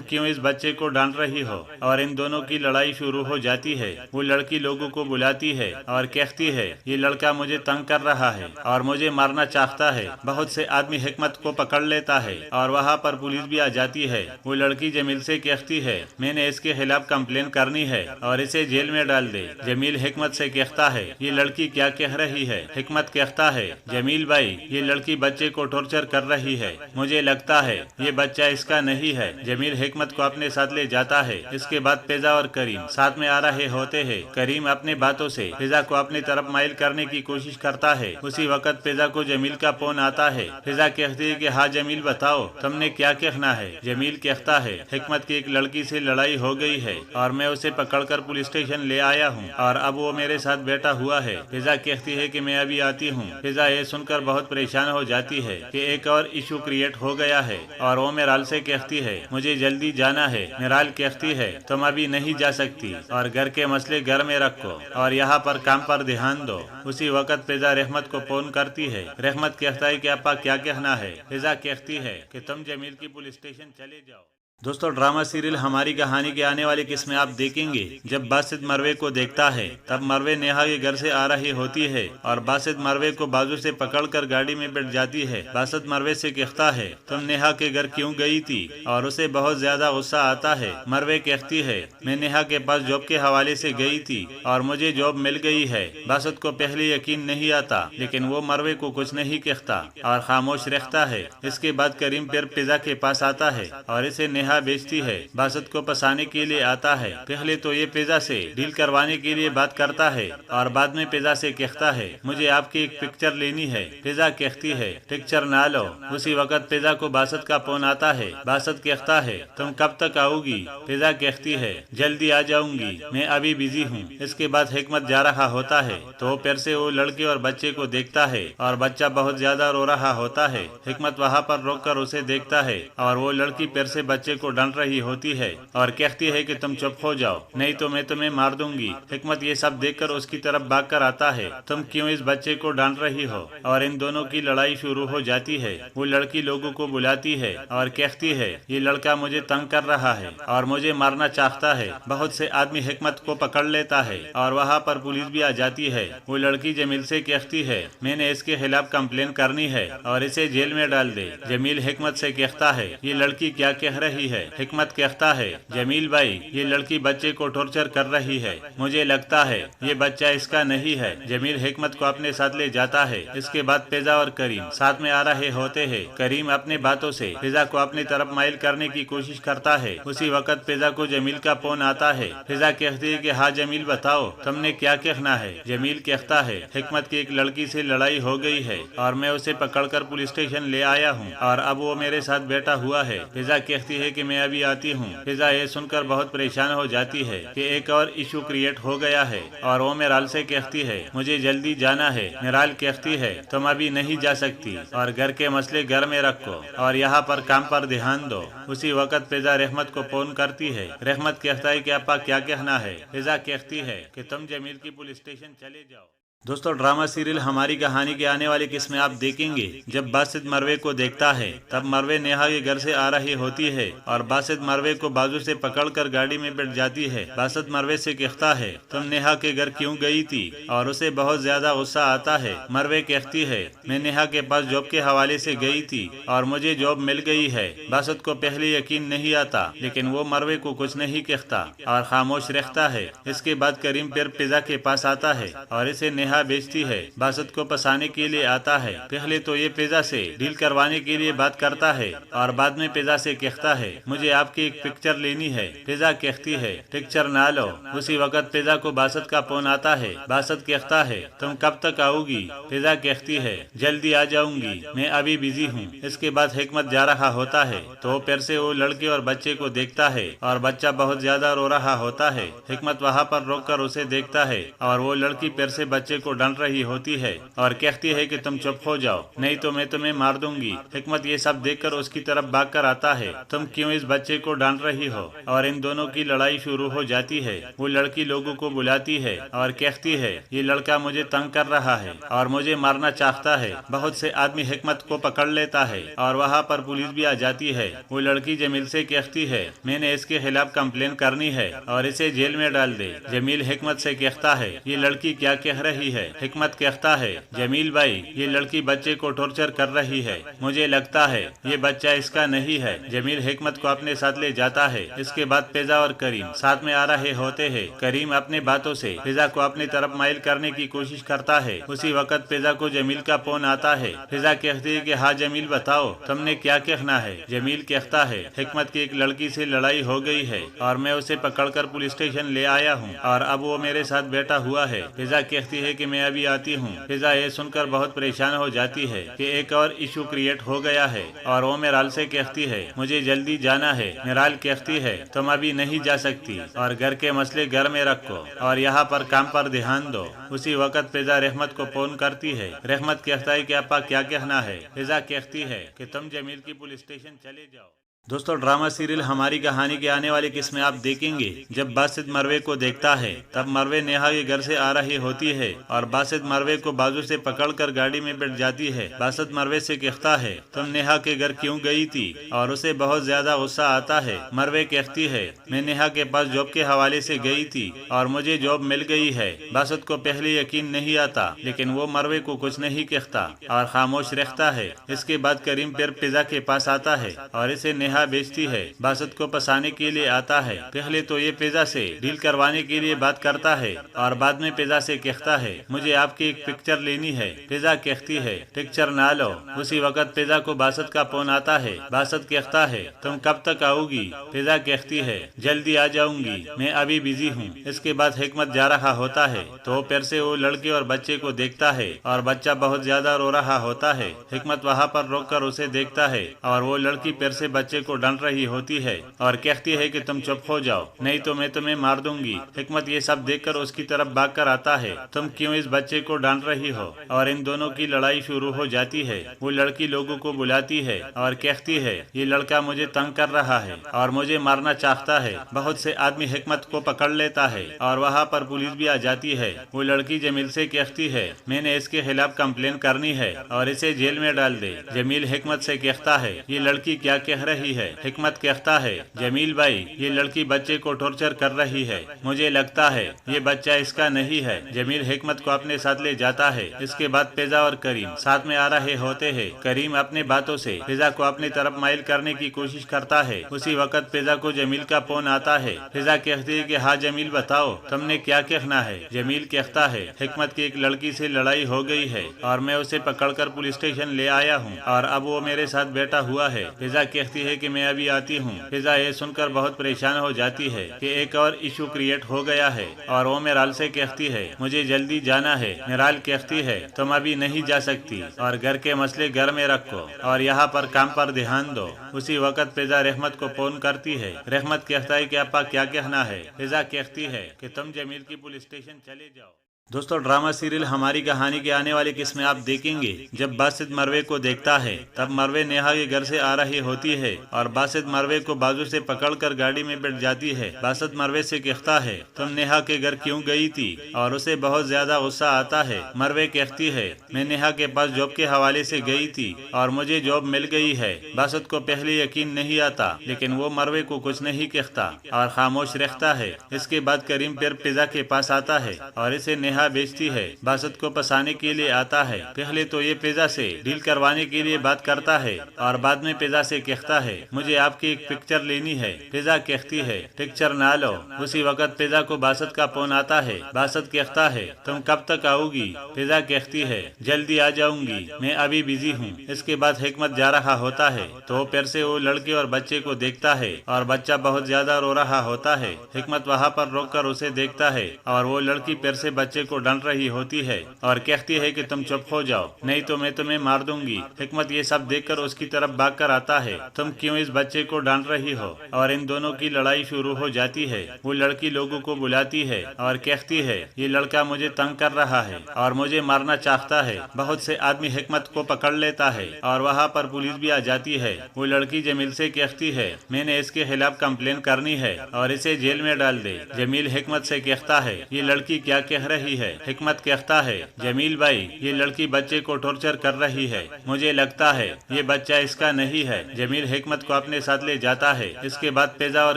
Speaker 2: کیوں اس بچے کو ڈانٹ رہی ہو؟ اور ان دونوں کی لڑائی شروع ہو جاتی ہے۔ وہ لڑکی لوگوں کو بلاتی ہے اور کہتی ہے یہ لڑکا مجھے تنگ کر رہا ہے اور مجھے مارنا چاہتا ہے۔ بہت سے آدمی حکمت کو پکڑ لیتا ہے اور وہاں پر پولیس بھی آ جاتی ہے۔ وہ لڑکی جمیل سے کہتی ہے میں نے اس کے خلاف کمپلین کرنی ہے اور اسے جیل میں ڈال دے۔ جمیل حکمت سے کہتا ہے یہ لڑکی کیا کہہ رہی ہے؟ حکمت کہتا ہے جمیل بھائی یہ لڑکی بچے کو ٹارچر کر رہی ہے، مجھے لگتا ہے یہ بچہ اس کا نہیں ہے۔ جمیل حکمت کو اپنے ساتھ لے جاتا ہے۔ اس کے بعد پیزا اور کریم ساتھ میں آ رہے ہوتے ہیں۔ کریم اپنے باتوں سے پیزا کو اپنی طرف مائل کرنے کی کوشش کرتا ہے۔ اسی وقت پیزا کو جمیل کا فون آتا ہے۔ پیزا کہتی ہے کہ ہاں جمیل بتاؤ تم نے کیا کہنا ہے؟ جمیل کہتا ہے حکمت کی ایک لڑکی سے لڑائی ہو گئی ہے اور میں اسے پکڑ کر پولیس اسٹیشن لے آیا ہوں اور اب وہ میرے ساتھ بیٹھا ہوا ہے۔ پیزا کہتی ہے کہ میں ابھی آتی ہوں۔ پیزا یہ سن کر بہت پریشان ہو جاتی ہے کہ ایک اور ایشو کریٹ ہو گیا ہے اور وہ میرال سے کہتی ہے مجھے جلدی جانا ہے۔ میرال کہتی ہے تم ابھی نہیں جا سکتی اور گھر کے مسئلے گھر میں رکھو اور یہاں پر کام پر دھیان دو۔ اسی وقت پیزا رحمت کو فون کرتی ہے۔ رحمت کہتا ہے کہ آپا کیا کہنا ہے؟ پیزا کہتی ہے کہ تم جمیل کی پولیس اسٹیشن چلے جاؤ۔ دوستو ڈرامہ سیریل ہماری کہانی کے آنے والی قسمیں آپ دیکھیں گے جب باسط مروے کو دیکھتا ہے تب مروے نیہا کے گھر سے آ رہی ہوتی ہے اور باسط مروے کو بازو سے پکڑ کر گاڑی میں بیٹھ جاتی ہے۔ باسط مروے سے کہتا ہے تم نیہا کے گھر کیوں گئی تھی اور اسے بہت زیادہ غصہ آتا ہے۔ مروے کہتی ہے میں نیہا کے پاس جاب کے حوالے سے گئی تھی اور مجھے جاب مل گئی ہے۔ باسط کو پہلے یقین نہیں آتا لیکن وہ مروے کو کچھ نہیں کہتا اور خاموش رہتا ہے۔ اس کے بعد کریم پھر پیزا کے پاس آتا ہے اور اسے نیہا بیچتی ہے۔ باسط کو پسانے کے لیے آتا ہے۔ پہلے تو یہ پیزا سے ڈیل کروانے کے لیے بات کرتا ہے اور بعد میں پیزا سے کہتا ہے مجھے آپ کی ایک پکچر لینی ہے۔ پیزا کہتی ہے پکچر نہ لو۔ اسی وقت پیزا کو باسط کا فون آتا ہے۔ باسط کہتا ہے تم کب تک آؤ گی؟ پیزا کہتی ہے جلدی آ جاؤں گی، میں ابھی بزی ہوں۔ اس کے بعد حکمت جا رہا ہوتا ہے تو پھر سے وہ لڑکے اور بچے کو دیکھتا ہے اور بچہ بہت زیادہ رو رہا ہوتا ہے۔ حکمت وہاں پر روک کر اسے دیکھتا ہے اور وہ لڑکی پھر سے بچے کو ڈانٹ رہی ہوتی ہے اور کہتی ہے کہ تم چپ ہو جاؤ نہیں تو میں تمہیں مار دوں گی۔ حکمت یہ سب دیکھ کر اس کی طرف بھاگ کر آتا ہے۔ تم کیوں اس بچے کو ڈانٹ رہی ہو؟ اور ان دونوں کی لڑائی شروع ہو جاتی ہے۔ وہ لڑکی لوگوں کو بلاتی ہے اور کہتی ہے یہ لڑکا مجھے تنگ کر رہا ہے اور مجھے مارنا چاہتا ہے۔ بہت سے آدمی حکمت کو پکڑ لیتا ہے اور وہاں پر پولیس بھی آ جاتی ہے۔ وہ لڑکی جمیل سے کہتی ہے میں نے اس کے خلاف کمپلین کرنی ہے اور اسے جیل میں ڈال دے۔ جمیل حکمت سے کہتا ہے یہ لڑکی کیا کہہ رہی ہے؟ حکمت کہتا ہے جمیل بھائی یہ لڑکی بچے کو ٹارچر کر رہی ہے، مجھے لگتا ہے یہ بچہ اس کا نہیں ہے۔ جمیل حکمت کو اپنے ساتھ لے جاتا ہے۔ اس کے بعد پیزا اور کریم ساتھ میں آ رہے ہوتے ہیں۔ کریم اپنے باتوں سے پیزا کو اپنی طرف مائل کرنے کی کوشش کرتا ہے۔ اسی وقت پیزا کو جمیل کا فون آتا ہے۔ پیزا کہتی ہے کہ ہاں جمیل بتاؤ تم نے کیا کہنا ہے؟ جمیل کہتا ہے حکمت کی ایک لڑکی سے لڑائی ہو گئی ہے اور میں اسے پکڑ کر پولیس اسٹیشن لے آیا ہوں اور اب وہ میرے ساتھ بیٹھا ہوا ہے۔ پیزا کہتی ہے کہ میں ابھی آتی ہوں۔ پیزا یہ سن کر بہت پریشان ہو جاتی ہے کہ ایک اور ایشو کریٹ ہو گیا ہے اور وہ میرال سے کہتی ہے مجھے جلدی جانا ہے۔ میرال کہتی ہے تم ابھی نہیں جا سکتی اور گھر کے مسئلے گھر میں رکھو اور یہاں پر کام پر دھیان دو۔ اسی وقت پیزا رحمت کو فون کرتی ہے۔ رحمت کہتا ہے کہ آپا کیا کہنا ہے؟ پیزا کہتی ہے کہ تم جمیل کی پولیس اسٹیشن چلے جاؤ۔ دوستو ڈرامہ سیریل ہماری کہانی کے آنے والی قسمیں آپ دیکھیں گے جب باسط مروے کو دیکھتا ہے تب مروے نیہا کے گھر سے آ رہی ہوتی ہے اور باسط مروے کو بازو سے پکڑ کر گاڑی میں بیٹھ جاتی ہے۔ باسط مروے سے کہتا ہے تم نیہا کے گھر کیوں گئی تھی اور اسے بہت زیادہ غصہ آتا ہے۔ مروے کہتی ہے میں نیہا کے پاس جاب کے حوالے سے گئی تھی اور مجھے جاب مل گئی ہے۔ باسط کو پہلے یقین نہیں آتا لیکن وہ مروے کو کچھ نہیں کہتا اور خاموش رہتا ہے۔ اس کے بعد کریم پھر پیزا کے پاس آتا ہے اور اسے نیہا بیچتی ہے۔ باسط کو پسانے کے لیے آتا ہے۔ پہلے تو یہ پیزا سے ڈیل کروانے کے لیے بات کرتا ہے اور بعد میں پیزا سے کہتا ہے مجھے آپ کی ایک پکچر لینی ہے۔ پیزا کہتی ہے پکچر نہ لو۔ اسی وقت پیزا کو باسط کا فون آتا ہے۔ باسط کہتا ہے تم کب تک آؤ گی؟ پیزا کہتی ہے جلدی آ جاؤں گی، میں ابھی بزی ہوں۔ اس کے بعد حکمت جا رہا ہوتا ہے تو پھر سے وہ لڑکے اور بچے کو دیکھتا ہے اور بچہ بہت زیادہ رو رہا ہوتا ہے۔ حکمت وہاں پر روک کر اسے دیکھتا ہے اور وہ لڑکی پھر سے بچے کو ڈانٹ رہی ہوتی ہے اور کہتی ہے کہ تم چپ ہو جاؤ نہیں تو میں تمہیں مار دوں گی۔ حکمت یہ سب دیکھ کر اس کی طرف بھاگ کر آتا ہے تم کیوں اس بچے کو ڈانٹ رہی ہو، اور ان دونوں کی لڑائی شروع ہو جاتی ہے۔ وہ لڑکی لوگوں کو بلاتی ہے اور کہتی ہے یہ لڑکا مجھے تنگ کر رہا ہے اور مجھے مارنا چاہتا ہے۔ بہت سے آدمی حکمت کو پکڑ لیتا ہے اور وہاں پر پولیس بھی آ جاتی ہے۔ وہ لڑکی جمیل سے کہتی ہے میں نے اس کے خلاف کمپلین کرنی ہے اور اسے جیل میں ڈال دے۔ جمیل حکمت سے کہتا ہے یہ لڑکی کیا کہہ رہی ہے؟ حکمت کہتا ہے جمیل بھائی یہ لڑکی بچے کو ٹارچر کر رہی ہے، مجھے لگتا ہے یہ بچہ اس کا نہیں ہے۔ جمیل حکمت کو اپنے ساتھ لے جاتا ہے۔ اس کے بعد پیزا اور کریم ساتھ میں آ رہے ہوتے ہیں۔ کریم اپنے باتوں سے پیزا کو اپنی طرف مائل کرنے کی کوشش کرتا ہے۔ اسی وقت پیزا کو جمیل کا فون آتا ہے۔ پیزا کہتی ہے کہ ہاں جمیل بتاؤ تم نے کیا کہنا ہے؟ جمیل کہتا ہے حکمت کی ایک لڑکی سے لڑائی ہو گئی ہے اور میں اسے پکڑ کر پولیس اسٹیشن لے آیا ہوں اور اب وہ میرے ساتھ بیٹھا ہوا ہے۔ پیزا کہتی ہے کہ میں ابھی آتی ہوں۔ پیزا یہ سن کر بہت پریشان ہو جاتی ہے کہ ایک اور ایشو کریٹ ہو گیا ہے اور وہ میرال سے کہتی ہے مجھے جلدی جانا ہے۔ میرال کہتی ہے تم ابھی نہیں جا سکتی اور گھر کے مسئلے گھر میں رکھو اور یہاں پر کام پر دھیان دو۔ اسی وقت پیزا رحمت کو فون کرتی ہے۔ رحمت کہتا ہے کہ ابا کیا کہنا ہے؟ پیزا کہتی ہے کہ تم جمیل کی پولیس اسٹیشن چلے جاؤ۔ دوستو ڈرامہ سیریل ہماری کہانی کے آنے والی قسمیں آپ دیکھیں گے جب باسط مروے کو دیکھتا ہے تب مروے نیہا کے گھر سے آ رہی ہوتی ہے اور باسط مروے کو بازو سے پکڑ کر گاڑی میں بیٹھ جاتی ہے۔ باسط مروے سے کہتا ہے تم نیہا کے گھر کیوں گئی تھی اور اسے بہت زیادہ غصہ آتا ہے۔ مروے کہتی ہے میں نیہا کے پاس جاب کے حوالے سے گئی تھی اور مجھے جاب مل گئی ہے۔ باسط کو پہلے یقین نہیں آتا لیکن وہ مروے کو کچھ نہیں کہتا اور خاموش رہتا ہے۔ اس کے بعد کریم پھر پیزا کے پاس آتا ہے اور اسے نیہا بیچتی ہے۔ باسط کو پسانے کے لیے آتا ہے۔ پہلے تو یہ پیزا سے ڈیل کروانے کے لیے بات کرتا ہے اور بعد میں پیزا سے کہتا ہے مجھے آپ کی ایک پکچر لینی ہے۔ پیزا کہتی ہے پکچر نہ لو۔ اسی وقت پیزا کو باسط کا فون آتا ہے۔ باسط کہتا ہے تم کب تک آؤ گی؟ پیزا کہتی ہے جلدی آ جاؤں گی، میں ابھی بزی ہوں۔ اس کے بعد حکمت جا رہا ہوتا ہے تو پھر سے وہ لڑکے اور بچے کو دیکھتا ہے اور بچہ بہت زیادہ رو رہا ہوتا ہے۔ حکمت وہاں پر روک کر اسے دیکھتا ہے اور وہ لڑکی پھر سے بچے کو ڈانٹ رہی ہوتی ہے اور کہتی ہے کہ تم چپ ہو جاؤ نہیں تو میں تمہیں مار دوں گی۔ حکمت یہ سب دیکھ کر اس کی طرف بھاگ کر آتا ہے تم کیوں اس بچے کو ڈانٹ رہی ہو، اور ان دونوں کی لڑائی شروع ہو جاتی ہے۔ وہ لڑکی لوگوں کو بلاتی ہے اور کہتی ہے یہ لڑکا مجھے تنگ کر رہا ہے اور مجھے مارنا چاہتا ہے۔ بہت سے آدمی حکمت کو پکڑ لیتا ہے اور وہاں پر پولیس بھی آ جاتی ہے۔ وہ لڑکی جمیل سے کہتی ہے میں نے اس کے خلاف کمپلین کرنی ہے اور اسے جیل میں ڈال دے۔ جمیل حکمت سے کہتا ہے یہ لڑکی کیا کہہ رہی ہے؟ حکمت کہتا ہے جمیل بھائی یہ لڑکی بچے کو ٹارچر کر رہی ہے، مجھے لگتا ہے یہ بچہ اس کا نہیں ہے۔ جمیل حکمت کو اپنے ساتھ لے جاتا ہے۔ اس کے بعد پیزا اور کریم ساتھ میں آ رہے ہوتے ہیں۔ کریم اپنے باتوں سے پیزا کو اپنی طرف مائل کرنے کی کوشش کرتا ہے۔ اسی وقت پیزا کو جمیل کا فون آتا ہے۔ پیزا کہتی ہے کہ ہاں جمیل بتاؤ تم نے کیا کہنا ہے؟ جمیل کہتا ہے حکمت کی ایک لڑکی سے لڑائی ہو گئی ہے اور میں اسے پکڑ کر پولیس اسٹیشن لے آیا ہوں اور اب وہ میرے ساتھ بیٹھا ہوا ہے۔ پیزا کہتی ہے کہ میں ابھی آتی ہوں۔ پیزا یہ سن کر بہت پریشان ہو جاتی ہے کہ ایک اور ایشو کریٹ ہو گیا ہے اور وہ میرال سے کہتی ہے مجھے جلدی جانا ہے۔ میرال کہتی ہے تم ابھی نہیں جا سکتی اور گھر کے مسئلے گھر میں رکھو اور یہاں پر کام پر دھیان دو۔ اسی وقت پیزا رحمت کو فون کرتی ہے۔ رحمت کہتا ہے کہ ابا کیا کہنا ہے؟ پیزا کہتی ہے کہ تم جمیل کی پولیس اسٹیشن چلے جاؤ۔ دوستو ڈرامہ سیریل ہماری کہانی کے آنے والی قسم میں آپ دیکھیں گے جب باسط مروے کو دیکھتا ہے تب مروے نیہا کے گھر سے آ رہی ہوتی ہے اور باسط مروے کو بازو سے پکڑ کر گاڑی میں بیٹھ جاتی ہے۔ باسط مروے سے کہتا ہے تم نیہا کے گھر کیوں گئی تھی اور اسے بہت زیادہ غصہ آتا ہے۔ مروے کہتی ہے میں نیہا کے پاس جاب کے حوالے سے گئی تھی اور مجھے جاب مل گئی ہے۔ باسط کو پہلے یقین نہیں آتا لیکن وہ مروے کو کچھ نہیں کہتا اور خاموش رہتا ہے۔ اس کے بعد کریم پھر پیزا کے پاس آتا ہے اور اسے نیہا بیچتی ہے۔ باسط کو پسانے کے لیے آتا ہے۔ پہلے تو یہ پیزا سے ڈیل کروانے کے لیے بات کرتا ہے اور بعد میں پیزا سے کہتا ہے مجھے آپ کی ایک پکچر لینی ہے۔ پیزا کہتی ہے پکچر نہ لو۔ اسی وقت پیزا کو باسط کا فون آتا ہے۔ باسط کہتا ہے تم کب تک آؤ گی؟ پیزا کہتی ہے جلدی آ جاؤں گی، میں ابھی بزی ہوں۔ اس کے بعد حکمت جا رہا ہوتا ہے تو پھر سے وہ لڑکے اور بچے کو دیکھتا ہے اور بچہ بہت زیادہ رو رہا ہوتا ہے۔ حکمت وہاں پر روک کر اسے دیکھتا ہے اور وہ لڑکی پھر سے بچے کو ڈانٹ رہی ہوتی ہے اور کہتی ہے کہ تم چپ ہو جاؤ نہیں تو میں تمہیں مار دوں گی۔ حکمت یہ سب دیکھ کر اس کی طرف بھاگ کر آتا ہے تم کیوں اس بچے کو ڈانٹ رہی ہو، اور ان دونوں کی لڑائی شروع ہو جاتی ہے۔ وہ لڑکی لوگوں کو بلاتی ہے اور کہتی ہے یہ لڑکا مجھے تنگ کر رہا ہے اور مجھے مارنا چاہتا ہے۔ بہت سے آدمی حکمت کو پکڑ لیتا ہے اور وہاں پر پولیس بھی آ جاتی ہے۔ وہ لڑکی جمیل سے کہتی ہے میں نے اس کے خلاف کمپلین کرنی ہے اور اسے جیل میں ڈال دے۔ جمیل حکمت سے کہتا ہے یہ لڑکی کیا کہہ رہی ہے؟ حکمت کہتا ہے جمیل بھائی یہ لڑکی بچے کو ٹارچر کر رہی ہے، مجھے لگتا ہے یہ بچہ اس کا نہیں ہے۔ جمیل حکمت کو اپنے ساتھ لے جاتا ہے۔ اس کے بعد پیزا اور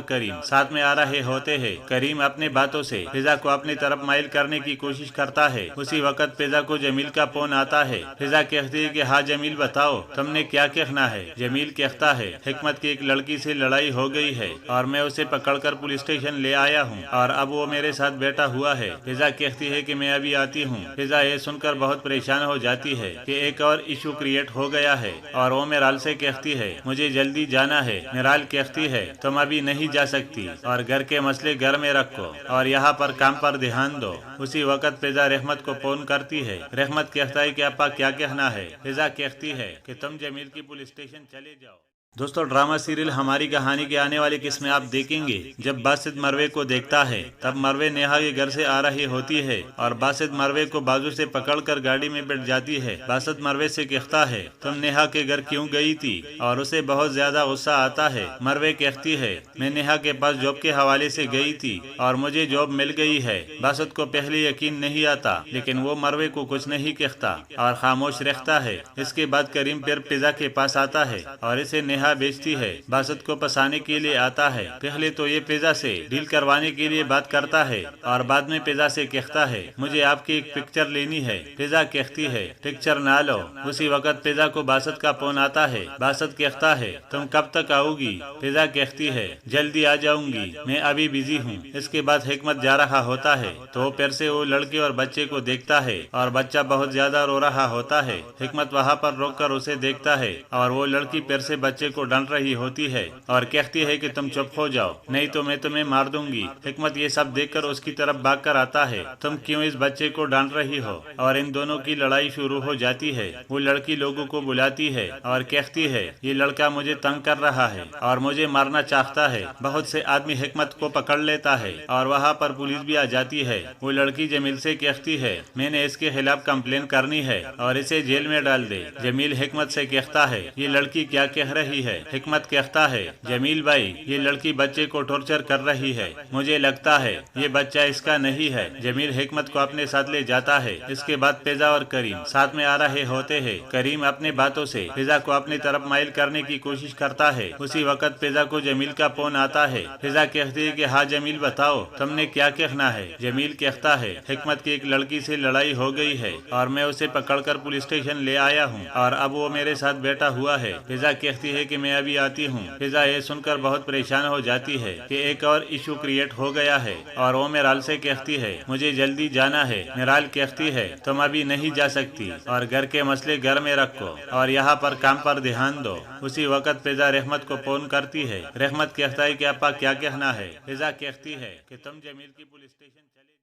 Speaker 2: کریم ساتھ میں آ رہے ہوتے ہیں۔ کریم اپنے باتوں سے پیزا کو اپنی طرف مائل کرنے کی کوشش کرتا ہے۔ اسی وقت پیزا کو جمیل کا فون آتا ہے۔ پیزا کہتی ہے کہ ہاں جمیل بتاؤ تم نے کیا کہنا ہے؟ جمیل کہتا ہے حکمت کی ایک لڑکی سے لڑائی ہو گئی ہے اور میں اسے پکڑ کر پولیس اسٹیشن لے آیا ہوں اور اب وہ میرے ساتھ بیٹھا ہوا ہے۔ پیزا کہتی ہے کہ میں ابھی آتی ہوں۔ پیزا یہ سن کر بہت پریشان ہو جاتی ہے کہ ایک اور ایشو کریٹ ہو گیا ہے اور وہ میرال سے کہتی ہے مجھے جلدی جانا ہے۔ میرال کہتی ہے تم ابھی نہیں جا سکتی اور گھر کے مسئلے گھر میں رکھو اور یہاں پر کام پر دھیان دو۔ اسی وقت پیزا رحمت کو فون کرتی ہے۔ رحمت کہتا ہے کہ ابا کیا کہنا ہے؟ پیزا کہتی ہے کہ تم جمیل کی پولیس اسٹیشن چلے جاؤ۔ دوستو ڈرامہ سیریل ہماری کہانی کے آنے والی قسم میں آپ دیکھیں گے جب باسط مروے کو دیکھتا ہے تب مروے نیہا کے گھر سے آ رہی ہوتی ہے اور باسط مروے کو بازو سے پکڑ کر گاڑی میں بیٹھ جاتی ہے۔ باسط مروے سے کہتا ہے تم نیہا کے گھر کیوں گئی تھی اور اسے بہت زیادہ غصہ آتا ہے۔ مروے کہتی ہے میں نیہا کے پاس جاب کے حوالے سے گئی تھی اور مجھے جاب مل گئی ہے۔ باسط کو پہلے یقین نہیں آتا لیکن وہ مروے کو کچھ نہیں کہتا اور خاموش رہتا ہے۔ اس کے بعد کریم پھر پیزا کے پاس آتا ہے اور اسے نیہا بیچتی ہے۔ باسط کو پسانے کے لیے آتا ہے۔ پہلے تو یہ پیزا سے ڈیل کروانے کے لیے بات کرتا ہے اور بعد میں پیزا سے کہتا ہے مجھے آپ کی ایک پکچر لینی ہے۔ پیزا کہتی ہے پکچر نہ لو۔ اسی وقت پیزا کو باسط کا فون آتا ہے۔ باسط کہتا ہے تم کب تک آؤ گی؟ پیزا کہتی ہے جلدی آ جاؤں گی، میں ابھی بزی ہوں۔ اس کے بعد حکمت جا رہا ہوتا ہے تو پھر سے وہ لڑکے اور بچے کو دیکھتا ہے اور بچہ بہت زیادہ رو رہا ہوتا ہے۔ حکمت وہاں پر روک کر اسے دیکھتا ہے اور وہ لڑکی پھر سے بچے کو ڈانٹ رہی ہوتی ہے اور کہتی ہے کہ تم چپ ہو جاؤ نہیں تو میں تمہیں مار دوں گی۔ حکمت یہ سب دیکھ کر اس کی طرف بھاگ کر آتا ہے تم کیوں اس بچے کو ڈانٹ رہی ہو، اور ان دونوں کی لڑائی شروع ہو جاتی ہے۔ وہ لڑکی لوگوں کو بلاتی ہے اور کہتی ہے یہ لڑکا مجھے تنگ کر رہا ہے اور مجھے مارنا چاہتا ہے۔ بہت سے آدمی حکمت کو پکڑ لیتا ہے اور وہاں پر پولیس بھی آ جاتی ہے۔ وہ لڑکی جمیل سے کہتی ہے میں نے اس کے خلاف کمپلین کرنی ہے اور اسے جیل میں ڈال دے۔ جمیل حکمت سے کہتا ہے یہ لڑکی کیا کہہ رہی ہے؟ حکمت کہتا ہے جمیل بھائی یہ لڑکی بچے کو ٹارچر کر رہی ہے، مجھے لگتا ہے یہ بچہ اس کا نہیں ہے۔ جمیل حکمت کو اپنے ساتھ لے جاتا ہے۔ اس کے بعد پیزا اور کریم ساتھ میں آ رہے ہوتے ہیں۔ کریم اپنے باتوں سے پیزا کو اپنی طرف مائل کرنے کی کوشش کرتا ہے۔ اسی وقت پیزا کو جمیل کا فون آتا ہے۔ پیزا کہتی ہے کہ ہاں جمیل بتاؤ تم نے کیا کہنا ہے؟ جمیل کہتا ہے حکمت کی ایک لڑکی سے لڑائی ہو گئی ہے اور میں اسے پکڑ کر پولیس اسٹیشن لے آیا ہوں اور اب وہ میرے ساتھ بیٹھا ہوا ہے۔ پیزا کہتی ہے کہ میں ابھی آتی ہوں۔ پیزا یہ سن کر بہت پریشان ہو جاتی ہے کہ ایک اور ایشو کریٹ ہو گیا ہے اور وہ میرال سے کہتی ہے مجھے جلدی جانا ہے۔ میرال کہتی ہے تم ابھی نہیں جا سکتی اور گھر کے مسئلے گھر میں رکھو اور یہاں پر کام پر دھیان دو۔ اسی وقت پیزا رحمت کو فون کرتی ہے۔ رحمت کہتا ہے کہ ابا کیا کہنا ہے؟ پیزا کہتی ہے کہ تم جمیل کی پولیس اسٹیشن چلے